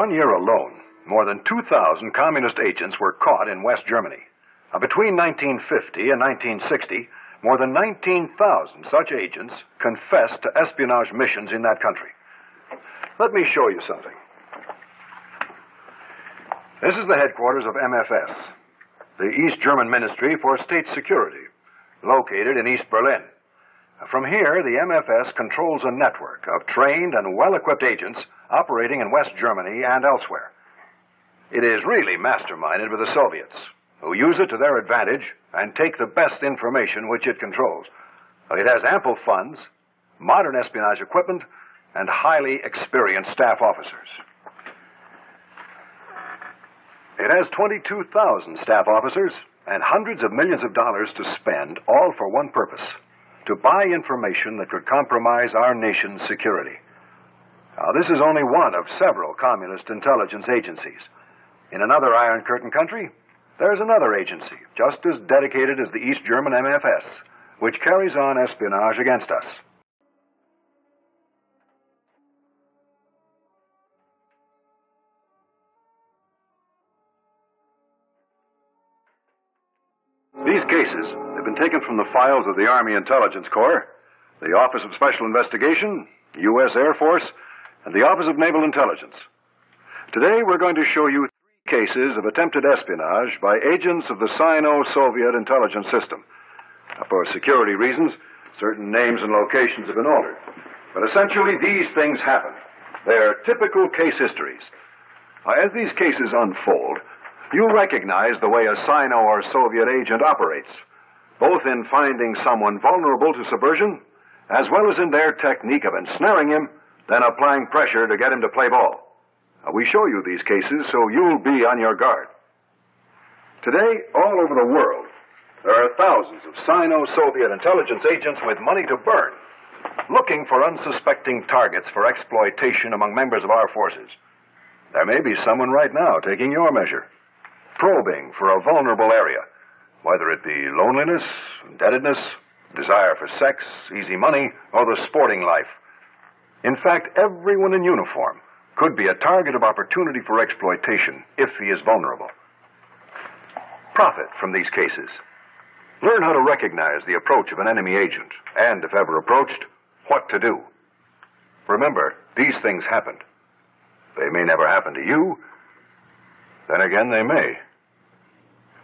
1 year alone, more than 2,000 communist agents were caught in West Germany. Between 1950 and 1960, more than 19,000 such agents confessed to espionage missions in that country. Let me show you something. This is the headquarters of MFS, the East German Ministry for State Security, located in East Berlin. From here, the MFS controls a network of trained and well-equipped agents operating in West Germany and elsewhere. It is really masterminded by the Soviets, who use it to their advantage and take the best information which it controls. It has ample funds, modern espionage equipment, and highly experienced staff officers. It has 22,000 staff officers and hundreds of millions of dollars to spend, all for one purpose: to buy information that could compromise our nation's security. Now, this is only one of several communist intelligence agencies. In another Iron Curtain country, there's another agency, just as dedicated as the East German MFS, which carries on espionage against us. These cases have been taken from the files of the Army Intelligence Corps, the Office of Special Investigation, U.S. Air Force, and the Office of Naval Intelligence. Today, we're going to show you 3 cases of attempted espionage by agents of the Sino-Soviet intelligence system. Now, for security reasons, certain names and locations have been altered. But essentially, these things happen. They're typical case histories. As these cases unfold, you'll recognize the way a Sino or Soviet agent operates, both in finding someone vulnerable to subversion, as well as in their technique of ensnaring him, then applying pressure to get him to play ball. We show you these cases so you'll be on your guard. Today, all over the world, there are thousands of Sino-Soviet intelligence agents with money to burn, looking for unsuspecting targets for exploitation among members of our forces. There may be someone right now taking your measure, probing for a vulnerable area, whether it be loneliness, indebtedness, desire for sex, easy money, or the sporting life. In fact, everyone in uniform could be a target of opportunity for exploitation if he is vulnerable. Profit from these cases. Learn how to recognize the approach of an enemy agent, and, if ever approached, what to do. Remember, these things happened. They may never happen to you. Then again, they may.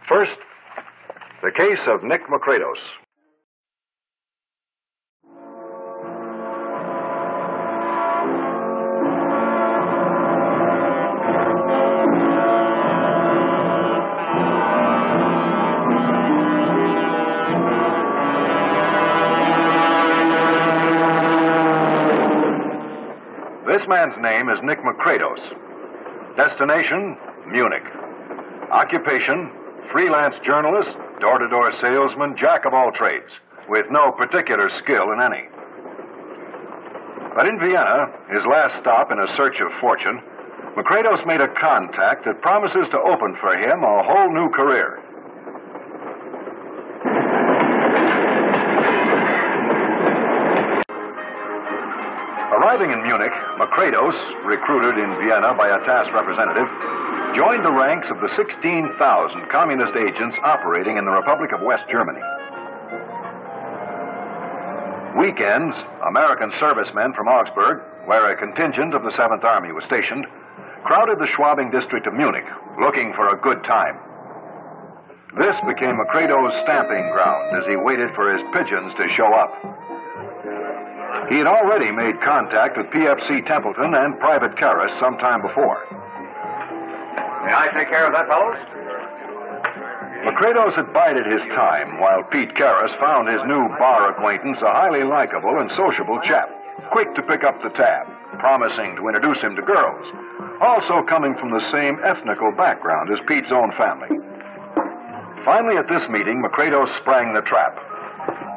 First, the case of Nick Macrados. This man's name is Nick Macrados. Destination, Munich. Occupation, freelance journalist, door-to-door salesman, jack of all trades, with no particular skill in any. But in Vienna, his last stop in a search of fortune, Macrados made a contact that promises to open for him a whole new career. Arriving in Munich, Macrados, recruited in Vienna by a TASS representative, joined the ranks of the 16,000 communist agents operating in the Republic of West Germany. Weekends, American servicemen from Augsburg, where a contingent of the 7th Army was stationed, crowded the Schwabing district of Munich, looking for a good time. This became Macrados' stamping ground as he waited for his pigeons to show up. He had already made contact with PFC Templeton and Private Karras some time before. May I take care of that, fellows? Macrados had bided his time while Pete Karras found his new bar acquaintance a highly likable and sociable chap, quick to pick up the tab, promising to introduce him to girls, also coming from the same ethnical background as Pete's own family. Finally, at this meeting, Macrados sprang the trap.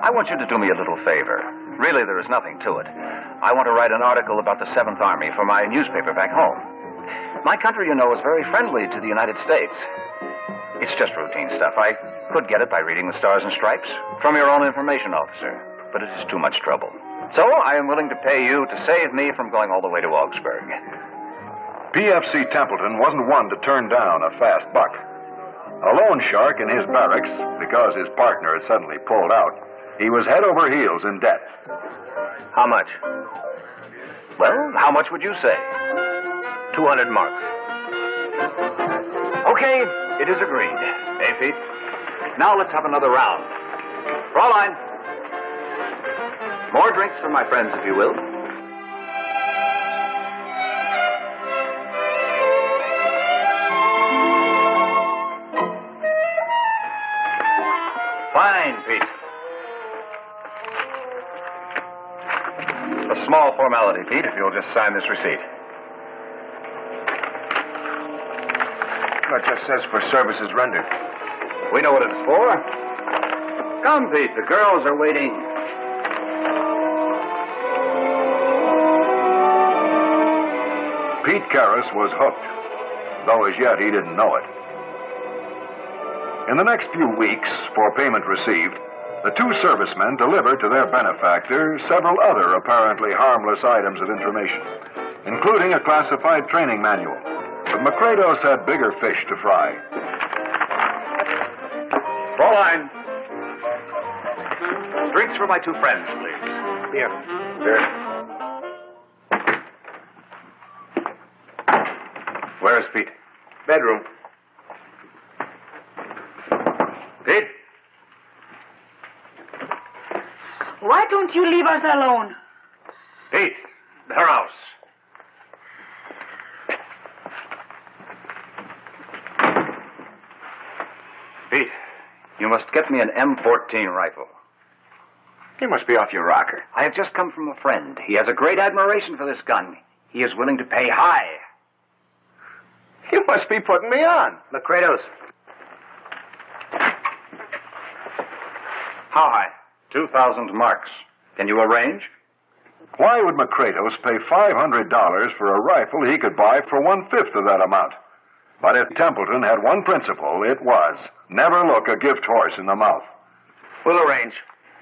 I want you to do me a little favor. Really, there is nothing to it. I want to write an article about the 7th Army for my newspaper back home. My country, you know, is very friendly to the United States. It's just routine stuff. I could get it by reading the Stars and Stripes from your own information officer, but it is too much trouble. So I am willing to pay you to save me from going all the way to Augsburg. PFC Templeton wasn't one to turn down a fast buck. A loan shark in his barracks, because his partner had suddenly pulled out, he was head over heels in debt. How much? Well, how much would you say? 200 marks. Okay, it is agreed. Hey, Pete? Now let's have another round. Roland! More drinks for my friends, if you will. Fine, Pete. A small formality, Pete, if you'll just sign this receipt. It just says for services rendered. We know what it is for. Come, Pete, the girls are waiting. Pete Karras was hooked, though as yet he didn't know it. In the next few weeks, for payment received, the two servicemen delivered to their benefactor several other apparently harmless items of information, including a classified training manual. But McCrados had bigger fish to fry. Roland! Drinks for my two friends, please. Here. Sir. Where is Pete? Bedroom. Pete? Why don't you leave us alone? Pete, her house. Pete, you must get me an M14 rifle. You must be off your rocker. I have just come from a friend. He has a great admiration for this gun. He is willing to pay high. You must be putting me on. McCrados. How high? 2,000 marks. Can you arrange? Why would McCrados pay $500 for a rifle he could buy for 1/5 of that amount? But if Templeton had one principle, it was never look a gift horse in the mouth. We'll arrange.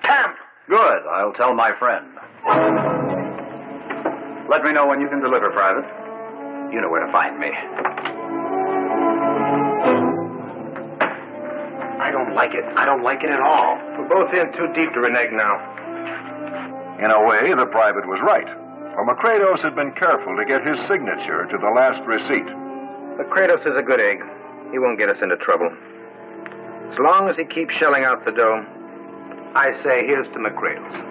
Temp! Good. I'll tell my friend. Let me know when you can deliver, Private. You know where to find me. I don't like it. I don't like it at all. We're both in too deep to renege now. In a way, the private was right, for McCrados had been careful to get his signature to the last receipt. But Kratos is a good egg. He won't get us into trouble. As long as he keeps shelling out the dough, I say here's to McCrados.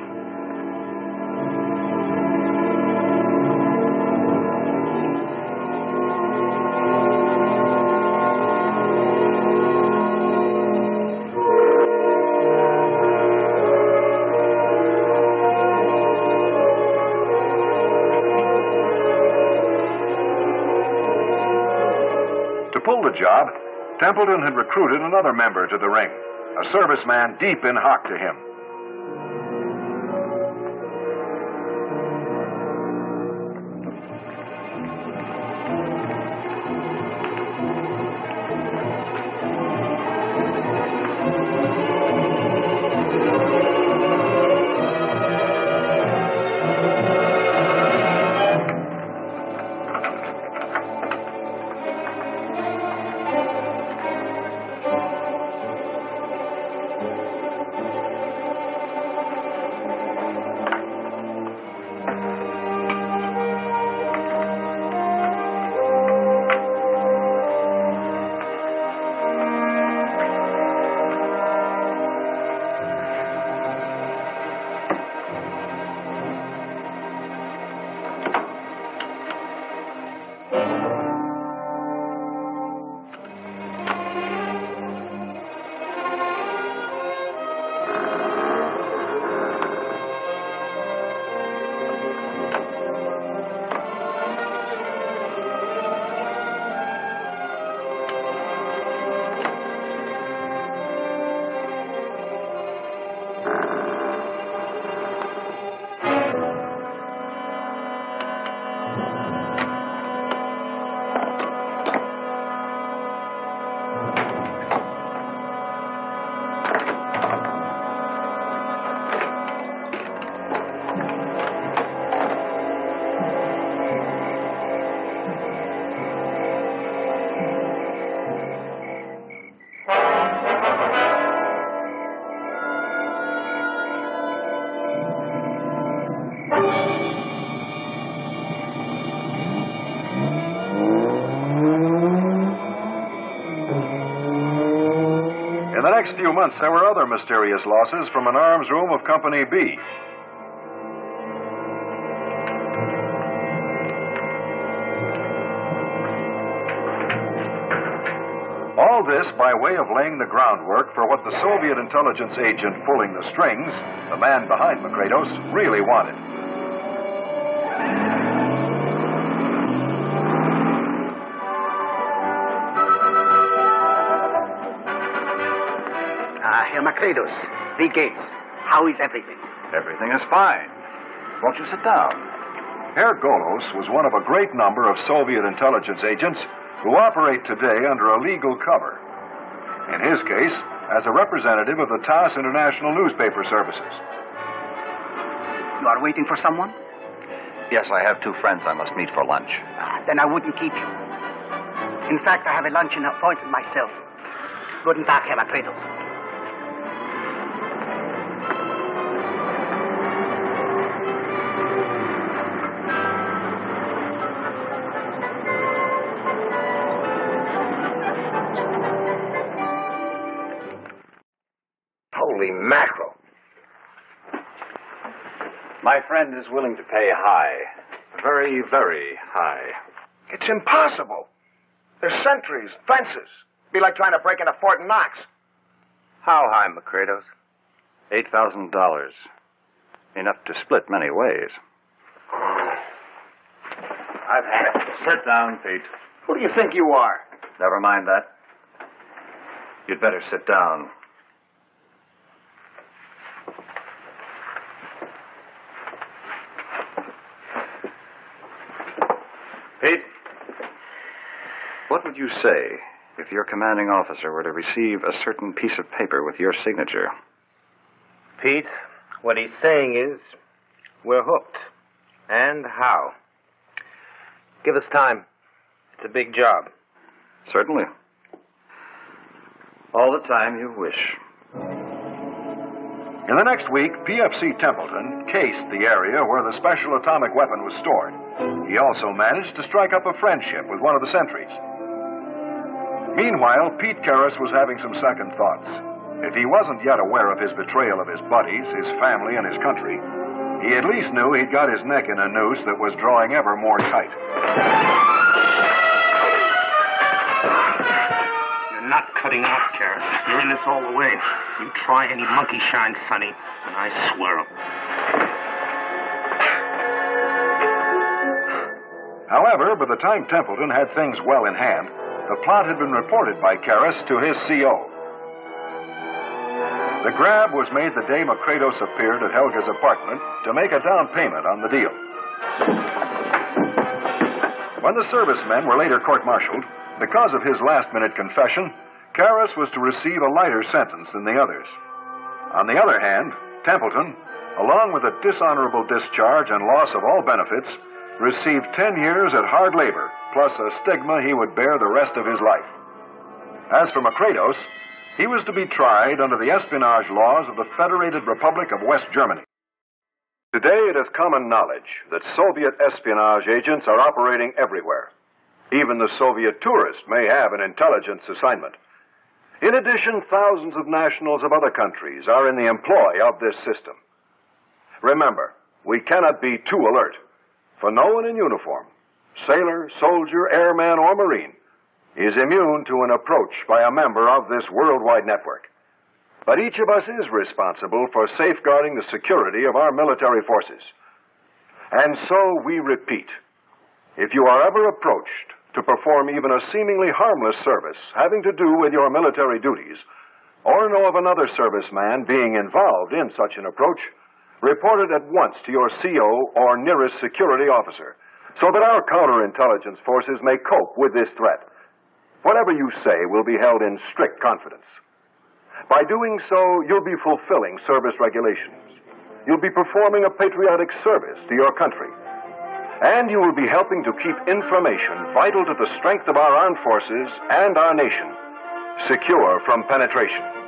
To pull the job, Templeton had recruited another member to the ring, a serviceman deep in hock to him. next few months, there were other mysterious losses from an arms room of Company B. All this by way of laying the groundwork for what the Soviet intelligence agent pulling the strings, the man behind Makredos, really wanted. Herr Makredos, the gates. How is everything? Everything is fine. Won't you sit down? Herr Golos was one of a great number of Soviet intelligence agents who operate today under a legal cover. In his case, as a representative of the TASS International Newspaper Services. You are waiting for someone? Yes, I have two friends I must meet for lunch. Then I wouldn't keep you. In fact, I have a luncheon appointment myself. Guten Tag, Herr Makredos. Holy mackerel. My friend is willing to pay high. Very, very high. It's impossible. There's sentries, fences. Be like trying to break into Fort Knox. How high, Makredos? $8,000. Enough to split many ways. I've had it. Sit down, Pete. Who do you think you are? Never mind that. You'd better sit down. Pete, what would you say if your commanding officer were to receive a certain piece of paper with your signature? Pete, what he's saying is, we're hooked. And how? Give us time. It's a big job. Certainly. All the time you wish. In the next week, PFC Templeton cased the area where the special atomic weapon was stored. He also managed to strike up a friendship with one of the sentries. Meanwhile, Pete Karras was having some second thoughts. If he wasn't yet aware of his betrayal of his buddies, his family, and his country, he at least knew he'd got his neck in a noose that was drawing ever more tight. You're not cutting out, Karras. You're in this all the way. You try any monkey shine, Sonny, and I swear 'em. However, by the time Templeton had things well in hand, the plot had been reported by Karras to his CO. The grab was made the day Makredos appeared at Helga's apartment to make a down payment on the deal. When the servicemen were later court-martialed, because of his last-minute confession, Karras was to receive a lighter sentence than the others. On the other hand, Templeton, along with a dishonorable discharge and loss of all benefits, received 10 years at hard labor, plus a stigma he would bear the rest of his life. As for Makredos, he was to be tried under the espionage laws of the Federated Republic of West Germany. Today, it is common knowledge that Soviet espionage agents are operating everywhere. Even the Soviet tourist may have an intelligence assignment. In addition, thousands of nationals of other countries are in the employ of this system. Remember, we cannot be too alert, for no one in uniform, sailor, soldier, airman, or marine, is immune to an approach by a member of this worldwide network. But each of us is responsible for safeguarding the security of our military forces. And so we repeat, if you are ever approached to perform even a seemingly harmless service having to do with your military duties, or know of another serviceman being involved in such an approach, report it at once to your CO or nearest security officer, so that our counterintelligence forces may cope with this threat. Whatever you say will be held in strict confidence. By doing so, you'll be fulfilling service regulations. You'll be performing a patriotic service to your country. And you will be helping to keep information vital to the strength of our armed forces and our nation secure from penetration.